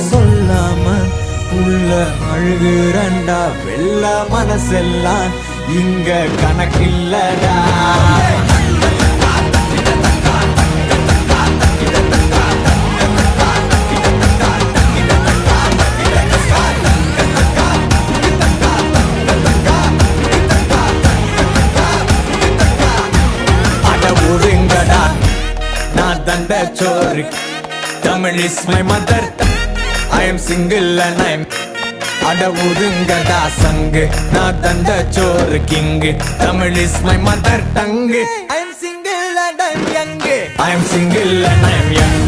சொல்லாம உள்ள அழுகுறண்டா. வெள்ள மனசெல்லாம் இங்க கணக்கில்லடா. நான் தந்த சோறு. Tamil is my mother. I am single and I am அட ஒதுங்கடா சங்கு. நான் தந்த சோறு king. Tamil is my mother tongue. I am single and I am young. I am single and I am young.